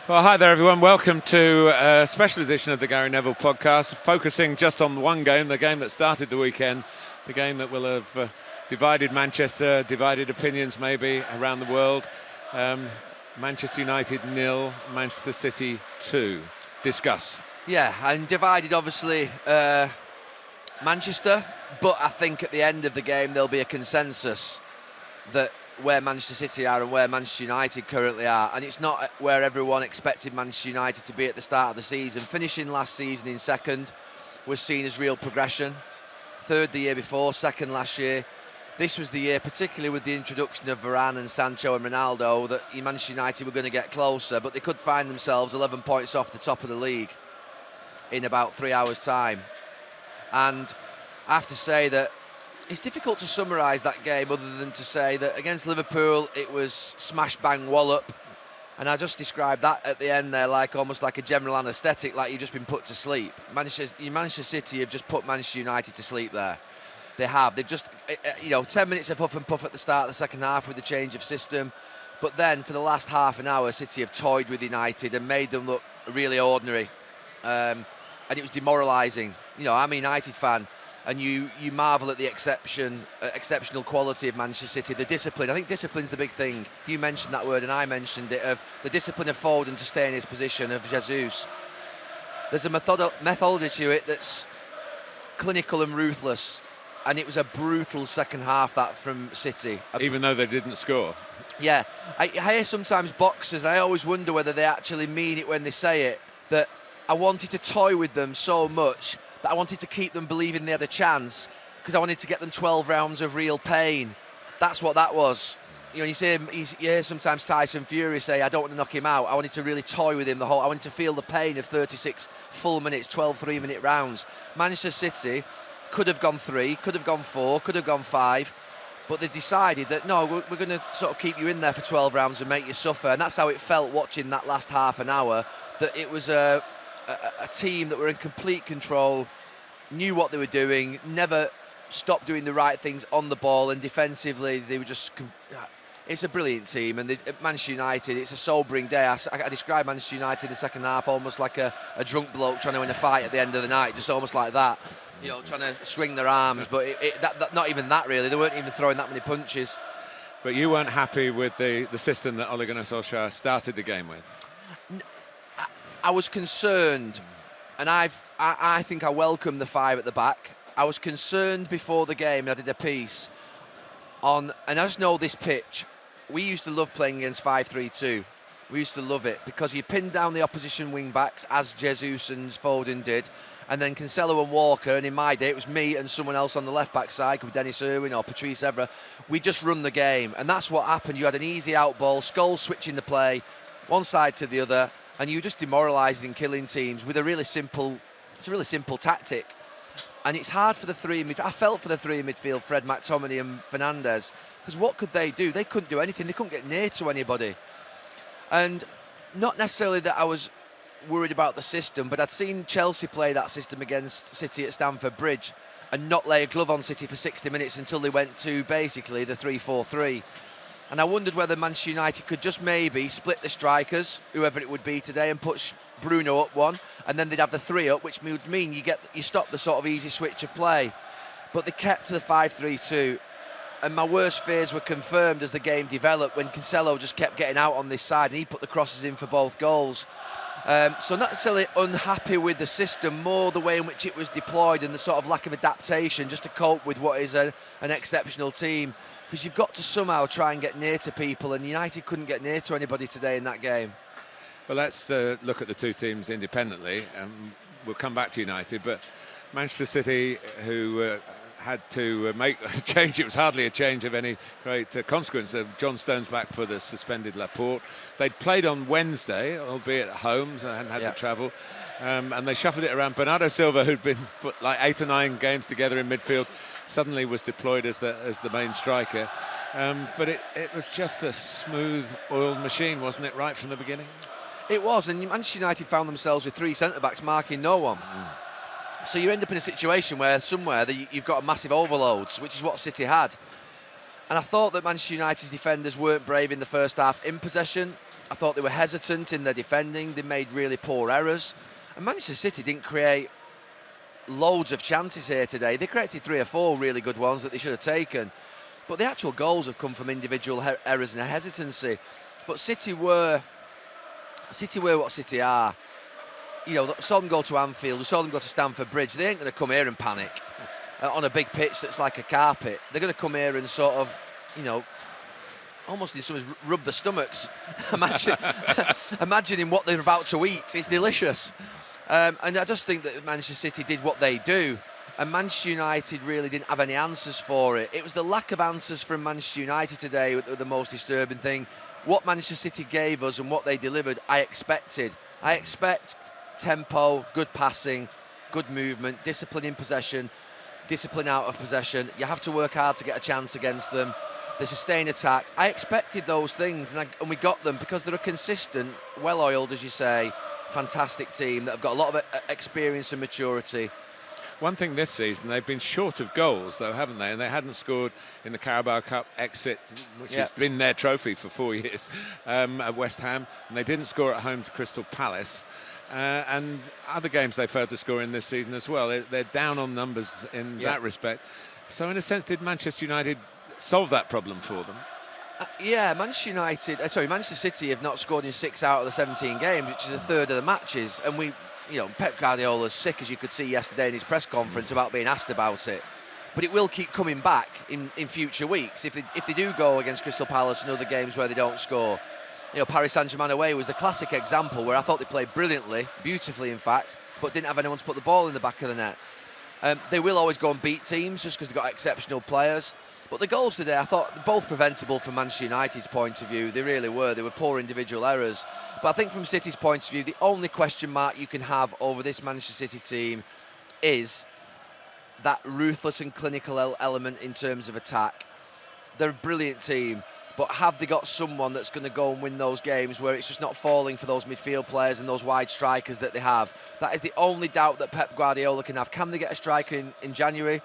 Well, hi there, everyone. Welcome to a special edition of the Gary Neville podcast, focusing just on one game, the game that started the weekend, the game that will have divided Manchester, divided opinions maybe around the world. Manchester United 0, Manchester City 2. Discuss. Yeah, and divided obviously Manchester, but I think at the end of the game there'll be a consensus that where Manchester City are and where Manchester United currently are, and it's not where everyone expected Manchester United to be at the start of the season. Finishing last season in second was seen as real progression. Third the year before, second last year. This was the year, particularly with the introduction of Varane and Sancho and Ronaldo, that Manchester United were going to get closer, but they could find themselves 11 points off the top of the league in about 3 hours' time. And I have to say that it's difficult to summarise that game other than to say that against Liverpool it was smash bang wallop, and I just described that at the end there like almost like a general anaesthetic, like you've just been put to sleep. Manchester City have just put Manchester United to sleep there. They have. They've just 10 minutes of huff and puff at the start of the second half with the change of system, but then for the last half an hour City have toyed with United and made them look really ordinary, and it was demoralising. I'm a United fan, and you marvel at the exceptional quality of Manchester City, the discipline. I think discipline's the big thing. You mentioned that word and I mentioned it, of the discipline of Foden to stay in his position, of Jesus. There's a methodology to it that's clinical and ruthless, and it was a brutal second half, that from City. Even though they didn't score. Yeah. I hear sometimes boxers, and I always wonder whether they actually mean it when they say it, that I wanted to toy with them so much that I wanted to keep them believing they had a chance, because I wanted to get them 12 rounds of real pain. That's what that was. You hear sometimes Tyson Fury say, I don't want to knock him out. I wanted to really toy with him I wanted to feel the pain of 36 full minutes, 12 3-minute rounds. Manchester City could have gone 3, could have gone 4, could have gone 5, but they decided that no, we're going to sort of keep you in there for 12 rounds and make you suffer. And that's how it felt watching that last half an hour, that it was a team that were in complete control, knew what they were doing, never stopped doing the right things on the ball, and defensively they were just... It's a brilliant team, and at Manchester United, it's a sobering day. I describe Manchester United in the second half almost like a drunk bloke trying to win a fight at the end of the night, just almost like that, trying to swing their arms, but not even that really. They weren't even throwing that many punches. But you weren't happy with the system that Ole Gunnar Solskjaer started the game with? I was concerned, and I think I welcome the 5 at the back. I was concerned before the game. I did a piece on, and I just know this pitch. We used to love playing against 5-3-2. We used to love it because you pinned down the opposition wing backs, as Jesus and Foden did, and then Cancelo and Walker. And in my day, it was me and someone else on the left back side, could be Dennis Irwin or Patrice Evra. We just run the game, and that's what happened. You had an easy out ball, Scholes switching the play, one side to the other, and you just demoralising, killing teams with a really simple tactic. And it's hard for the three in midfield. I felt for the three in midfield, Fred, McTominay and Fernandes, because what could they do? They couldn't do anything. They couldn't get near to anybody. And not necessarily that I was worried about the system, but I'd seen Chelsea play that system against City at Stamford Bridge and not lay a glove on City for 60 minutes until they went to basically the 3-4-3. And I wondered whether Manchester United could just maybe split the strikers, whoever it would be today, and put Bruno up one, and then they'd have the 3 up, which would mean you stop the sort of easy switch of play. But they kept to the 5-3-2, and my worst fears were confirmed as the game developed when Cancelo just kept getting out on this side, and he put the crosses in for both goals. So not necessarily unhappy with the system, more the way in which it was deployed and the sort of lack of adaptation just to cope with what is an exceptional team. Because you've got to somehow try and get near to people, and United couldn't get near to anybody today in that game. Well, let's look at the two teams independently. We'll come back to United, but Manchester City, who had to make a change, it was hardly a change of any great consequence. John Stones back for the suspended Laporte. They'd played on Wednesday, albeit at home, so they hadn't had to travel, and they shuffled it around. Bernardo Silva, who'd been put like 8 or 9 games together in midfield, suddenly was deployed as the main striker. But it was just a smooth oiled machine, wasn't it, right from the beginning? It was, and Manchester United found themselves with 3 centre-backs marking no one. So you end up in a situation where you've got a massive overloads, which is what City had. And I thought that Manchester United's defenders weren't brave in the first half in possession. I thought they were hesitant in their defending. They made really poor errors. And Manchester City didn't create loads of chances here today. They created 3 or 4 really good ones that they should have taken. But the actual goals have come from individual errors and hesitancy. But City were what City are. You know, saw them go to Anfield, we saw them go to Stamford Bridge. They ain't going to come here and panic on a big pitch that's like a carpet. They're going to come here and sort of, you know, almost in some ways rub their stomachs, imagining what they're about to eat. It's delicious. And I just think that Manchester City did what they do, and Manchester United really didn't have any answers for it. It was the lack of answers from Manchester United today that were the most disturbing thing. What Manchester City gave us and what they delivered, I expected. I expect tempo, good passing, good movement, discipline in possession, discipline out of possession. You have to work hard to get a chance against them. The sustained attacks. I expected those things, and we got them because they're a consistent, well-oiled, as you say, fantastic team that have got a lot of experience and maturity. One thing this season, they've been short of goals, though, haven't they? And they hadn't scored in the Carabao Cup exit, which has been their trophy for 4 years, at West Ham. And they didn't score at home to Crystal Palace. And other games they failed to score in this season as well. They're down on numbers in that respect. So, in a sense, did Manchester United solve that problem for them? Manchester City have not scored in 6 out of the 17 games, which is a third of the matches. And Pep Guardiola's sick, as you could see yesterday in his press conference, about being asked about it. But it will keep coming back in future weeks if they do go against Crystal Palace and other games where they don't score. Paris Saint-Germain away was the classic example where I thought they played brilliantly, beautifully in fact, but didn't have anyone to put the ball in the back of the net. They will always go and beat teams just because they've got exceptional players. But the goals today, I thought, both preventable from Manchester United's point of view. They really were. They were poor individual errors. But I think from City's point of view, the only question mark you can have over this Manchester City team is that ruthless and clinical element in terms of attack. They're a brilliant team, but have they got someone that's going to go and win those games where it's just not falling for those midfield players and those wide strikers that they have? That is the only doubt that Pep Guardiola can have. Can they get a striker in January?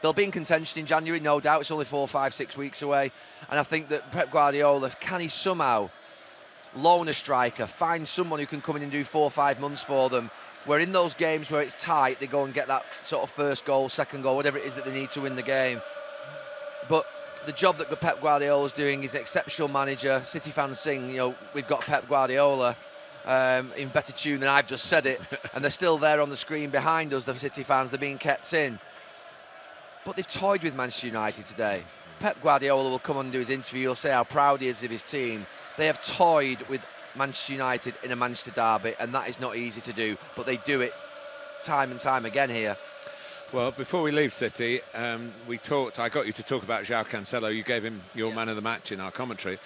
They'll be in contention in January, no doubt. It's only 4, 5, 6 weeks away. And I think that Pep Guardiola, can he somehow loan a striker, find someone who can come in and do 4 or 5 months for them, where in those games where it's tight, they go and get that sort of first goal, second goal, whatever it is that they need to win the game. But the job that Pep Guardiola's doing is an exceptional manager. City fans sing, we've got Pep Guardiola in better tune than I've just said it. And they're still there on the screen behind us, the City fans. They're being kept in. But they've toyed with Manchester United today. Pep Guardiola will come on and do his interview. He'll say how proud he is of his team. They have toyed with Manchester United in a Manchester derby, and that is not easy to do. But they do it time and time again here. Well, before we leave City, I got you to talk about João Cancelo. You gave him your man of the match in our commentary.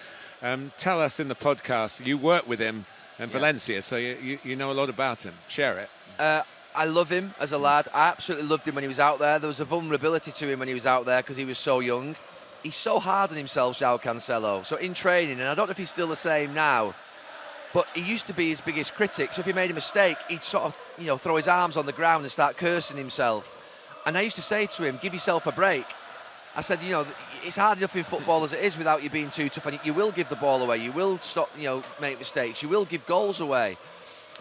Tell us in the podcast, you worked with him in Valencia, so you know a lot about him. Share it. I love him as a lad. I absolutely loved him when he was out there. There was a vulnerability to him when he was out there because he was so young. He's so hard on himself, João Cancelo. So in training, and I don't know if he's still the same now, but he used to be his biggest critic. So if he made a mistake, he'd sort of, throw his arms on the ground and start cursing himself. And I used to say to him, give yourself a break. I said, it's hard enough in football as it is without you being too tough. And you will give the ball away. You will stop, make mistakes. You will give goals away.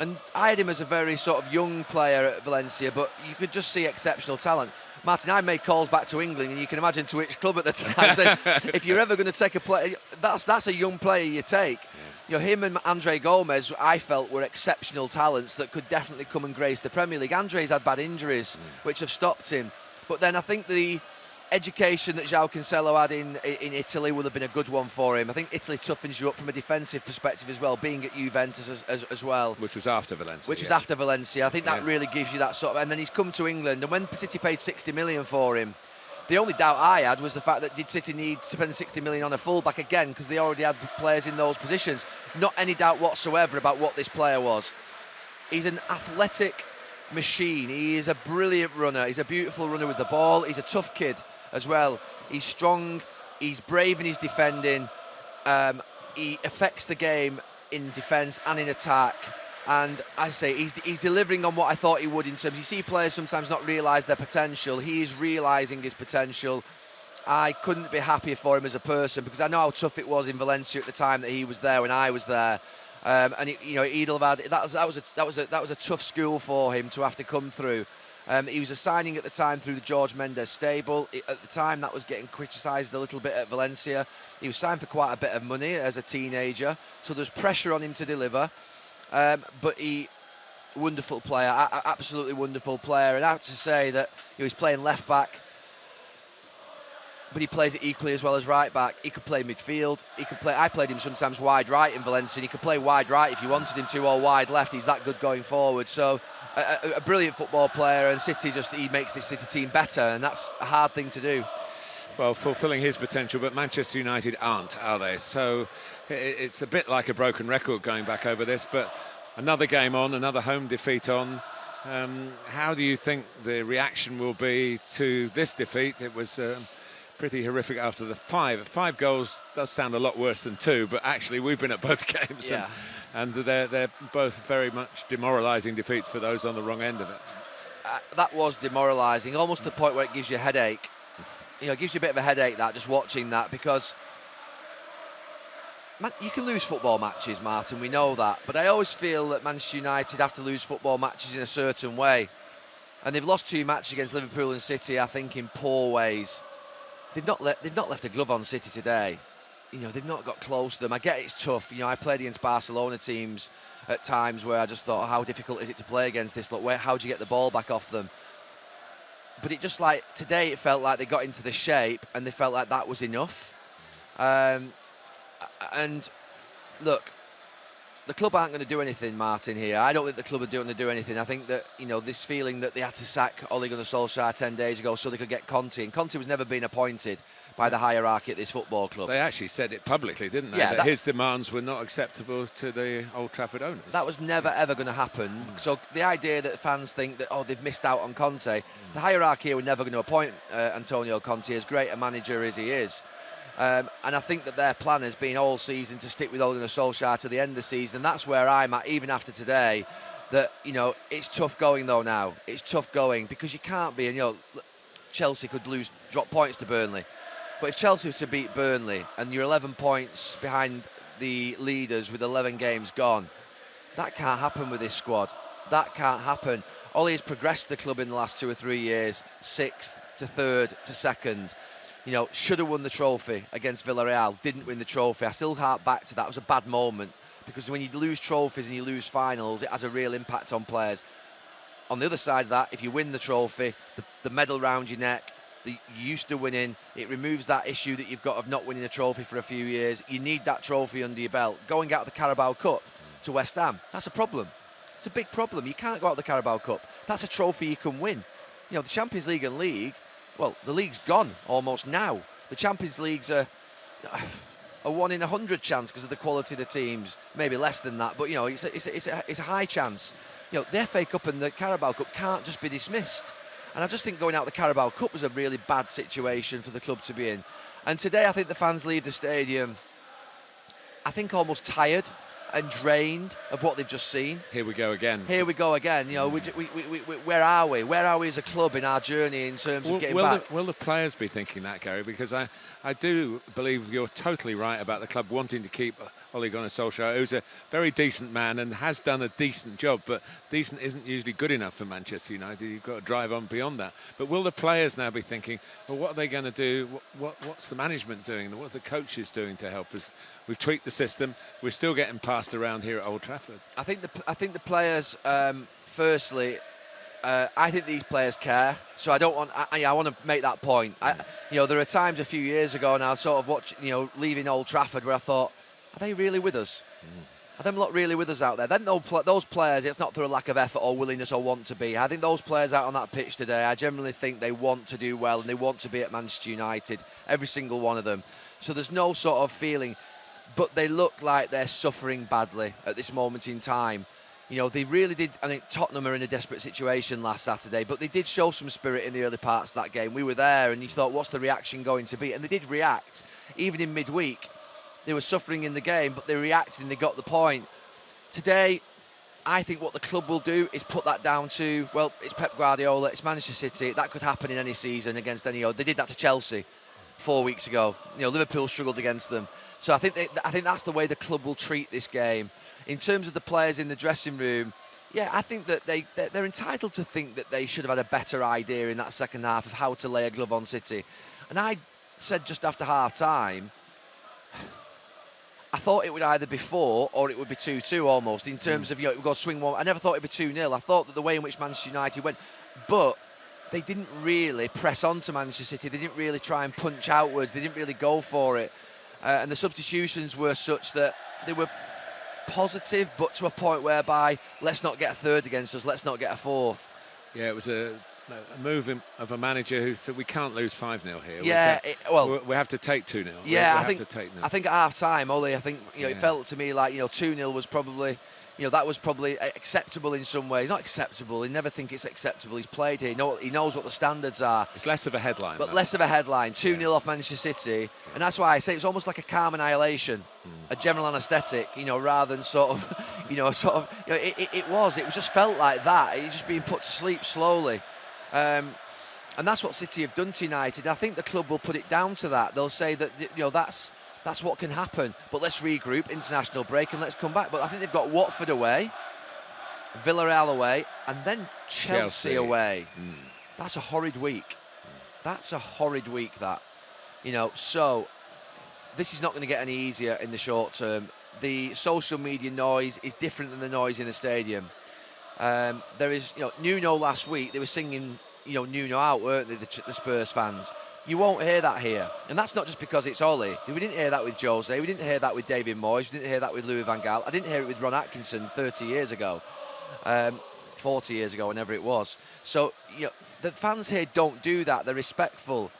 And I had him as a very sort of young player at Valencia, but you could just see exceptional talent. Martin, I made calls back to England, and you can imagine to which club at the time. Said, if you're ever going to take a player, that's a young player you take. Him and Andre Gomez, I felt, were exceptional talents that could definitely come and grace the Premier League. Andre's had bad injuries, which have stopped him. But then I think the education that João Cancelo had in Italy would have been a good one for him. I think Italy toughens you up from a defensive perspective as well, being at Juventus as well. Which was after Valencia. I think that really gives you that sort of... And then he's come to England, and when City paid 60 million for him, the only doubt I had was the fact that did City need to spend 60 million on a fullback again, because they already had players in those positions. Not any doubt whatsoever about what this player was. He's an athletic machine. He is a brilliant runner. He's a beautiful runner with the ball. He's a tough kid as well. He's strong, he's brave in his defending, he affects the game in defence and in attack, and I say he's delivering on what I thought he would in terms, you see players sometimes not realise their potential. He is realising his potential, I couldn't be happier for him as a person, because I know how tough it was in Valencia at the time that he was there when I was there. And he'd have had that was a tough school for him to have to come through. He was a signing at the time through the George Mendes stable. At the time, that was getting criticised a little bit at Valencia. He was signed for quite a bit of money as a teenager, so there's pressure on him to deliver. But wonderful player, absolutely wonderful player. And I have to say that he's playing left back, but he plays it equally as well as right back. He could play midfield. I played him sometimes wide right in Valencia. He could play wide right if you wanted him to, or wide left. He's that good going forward. So a brilliant football player, and he makes this City team better, and that's a hard thing to do. Well, fulfilling his potential, but Manchester United aren't, are they? So it's a bit like a broken record going back over this, but another game on, another home defeat on. How do you think the reaction will be to this defeat? It was pretty horrific after the five goals. Does sound a lot worse than 2, but actually we've been at both games. Yeah. And they're both very much demoralising defeats for those on the wrong end of it. That was demoralising, almost to the point where it gives you a headache. It gives you a bit of a headache, that, just watching that, because you can lose football matches, Martin, we know that. But I always feel that Manchester United have to lose football matches in a certain way. And they've lost 2 matches against Liverpool and City, I think, in poor ways. They've not left a glove on City today. They've not got close to them. I get it's tough. I played against Barcelona teams at times where I just thought, how difficult is it to play against this? Look, how do you get the ball back off them? But it just today, it felt like they got into the shape and they felt like that was enough. And look, the club aren't going to do anything, Martin, here. I don't think the club are going to do anything. I think that, this feeling that they had to sack Ole Gunnar Solskjaer 10 days ago so they could get Conte. And Conte was never been appointed by the hierarchy at this football club. They actually said it publicly, didn't they? Yeah, that his demands were not acceptable to the Old Trafford owners. That was never, ever going to happen. So the idea that fans think that, they've missed out on Conte, the hierarchy here were never going to appoint Antonio Conte, as great a manager as he is. And I think that their plan has been all season to stick with Ole Gunnar Solskjaer to the end of the season. And that's where I'm at, even after today, that, it's tough going though now. It's tough going because you can't be, and Chelsea could drop points to Burnley. But if Chelsea were to beat Burnley and you're 11 points behind the leaders with 11 games gone, that can't happen with this squad. That can't happen. Ole has progressed the club in the last 2 or 3 years, 6th to 3rd to 2nd. Should have won the trophy against Villarreal, didn't win the trophy. I still hark back to that. It was a bad moment, because when you lose trophies and you lose finals, it has a real impact on players. On the other side of that, if you win the trophy, the medal round your neck, you're used to winning, it removes that issue that you've got of not winning a trophy for a few years. You need that trophy under your belt. Going out of the Carabao Cup to West Ham, that's a problem. It's a big problem. You can't go out of the Carabao Cup. That's a trophy you can win. The Champions League and League, well, the league's gone almost now. The Champions League's a 1 in 100 chance because of the quality of the teams. Maybe less than that, but it's a high chance. The FA Cup and the Carabao Cup can't just be dismissed. And I just think going out the Carabao Cup was a really bad situation for the club to be in. And today I think the fans leave the stadium, I think, almost tired and drained of what they've just seen. Here we go again. Where are we? Where are we as a club in our journey in terms of getting back? Will the players be thinking that, Gary? Because I do believe you're totally right about the club wanting to keep Ole Gunnar Solskjaer, who's a very decent man and has done a decent job, but decent isn't usually good enough for Manchester United. You've got to drive on beyond that. But will the players now be thinking, well, what are they going to do? What's the management doing? What are the coaches doing to help us? We've tweaked the system. We're still getting passed around here at Old Trafford. I think the players, firstly, I think these players care. So I don't want. I want to make that point. There are times a few years ago, and I sort of watch, leaving Old Trafford, where I thought, are they really with us? Are them lot really with us out there? Then those players, it's not through a lack of effort or willingness or want to be. I think those players out on that pitch today, I generally think they want to do well and they want to be at Manchester United, every single one of them. So there's no sort of feeling, but they look like they're suffering badly at this moment in time. They really did. I think Tottenham are in a desperate situation last Saturday, but they did show some spirit in the early parts of that game. We were there, and you thought, what's the reaction going to be? And they did react. Even in midweek, they were suffering in the game, but they reacted and they got the point. Today, I think what the club will do is put that down to, well, it's Pep Guardiola, it's Manchester City. That could happen in any season against any other. They did that to Chelsea. 4 weeks ago. Liverpool struggled against them. So I think that's the way the club will treat this game. In terms of the players in the dressing room, yeah, I think that they're entitled to think that they should have had a better idea in that second half of how to lay a glove on City. And I said just after half-time, I thought it would either be 4 or it would be 2-2 almost, in terms of, it would go swing one. I never thought it would be 2-0. I thought that the way in which Manchester United went, but they didn't really press on to Manchester City. They didn't really try and punch outwards. They didn't really go for it. And the substitutions were such that they were positive, but to a point whereby, let's not get a third against us, let's not get a fourth. Yeah, it was a move of a manager who said we can't lose 5-0 here. Yeah, we have to take 2-0. Yeah, I think at half time, Ollie, it felt to me like 2-0 was probably, that was probably acceptable in some ways. Not acceptable. He never think it's acceptable. He's played here. He knows what the standards are. It's less of a headline, but less of a headline. 2-0 off Manchester City, and that's why I say it's almost like a calm annihilation, a general anaesthetic. Rather than sort of, it was just felt like that. It was just being put to sleep slowly. And that's what City have done to United. I think the club will put it down to that. They'll say that that's what can happen. But let's regroup, international break, and let's come back. But I think they've got Watford away, Villarreal away, and then Chelsea away. That's a horrid week. That's a horrid week, that. So this is not going to get any easier in the short term. The social media noise is different than the noise in the stadium. There is, Nuno last week, they were singing, Nuno out, weren't they, the Spurs fans? You won't hear that here. And that's not just because it's Ollie. We didn't hear that with Jose. We didn't hear that with David Moyes. We didn't hear that with Louis van Gaal. I didn't hear it with Ron Atkinson 30 years ago, 40 years ago, whenever it was. So, the fans here don't do that. They're respectful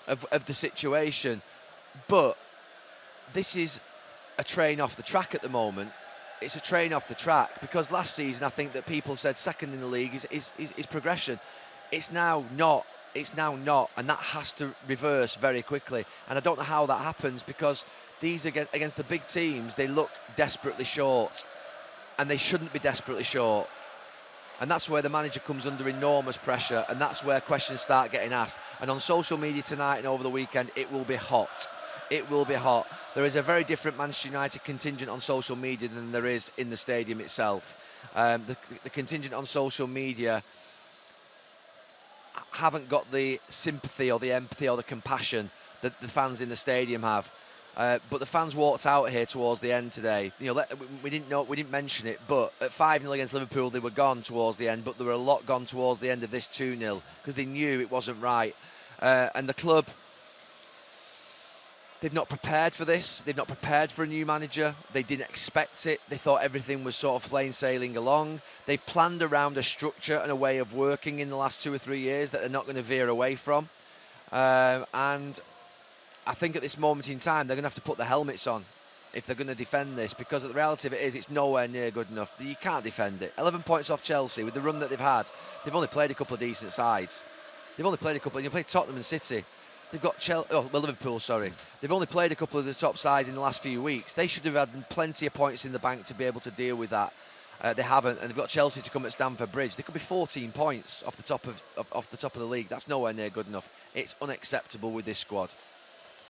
of the situation. But this is a train off the track at the moment. It's a train off the track, because last season I think that people said second in the league is progression. It's now not. It's now not, and that has to reverse very quickly. And I don't know how that happens, because these against the big teams, they look desperately short, and they shouldn't be desperately short. And that's where the manager comes under enormous pressure, and that's where questions start getting asked. And on social media tonight and over the weekend, it will be hot. It will be hot. There is a very different Manchester United contingent on social media than there is in the stadium itself. The contingent on social media haven't got the sympathy or the empathy or the compassion that the fans in the stadium have. But the fans walked out here towards the end today. We didn't mention it, but at 5-0 against Liverpool, they were gone towards the end. But there were a lot gone towards the end of this 2-0 because they knew it wasn't right. And the club, they've not prepared for this. They've not prepared for a new manager. They didn't expect it. They thought everything was sort of plain sailing along. They've planned around a structure and a way of working in the last 2 or 3 years that they're not going to veer away from. And I think at this moment in time, they're going to have to put the helmets on if they're going to defend this, because the reality of it is it's nowhere near good enough. You can't defend it. 11 points off Chelsea with the run that they've had. They've only played a couple of decent sides. They've only played a couple. You played Tottenham and City. They've got Liverpool, sorry. They've only played a couple of the top sides in the last few weeks. They should have had plenty of points in the bank to be able to deal with that. They haven't, and they've got Chelsea to come at Stamford Bridge. They could be 14 points off the top of the league. That's nowhere near good enough. It's unacceptable with this squad.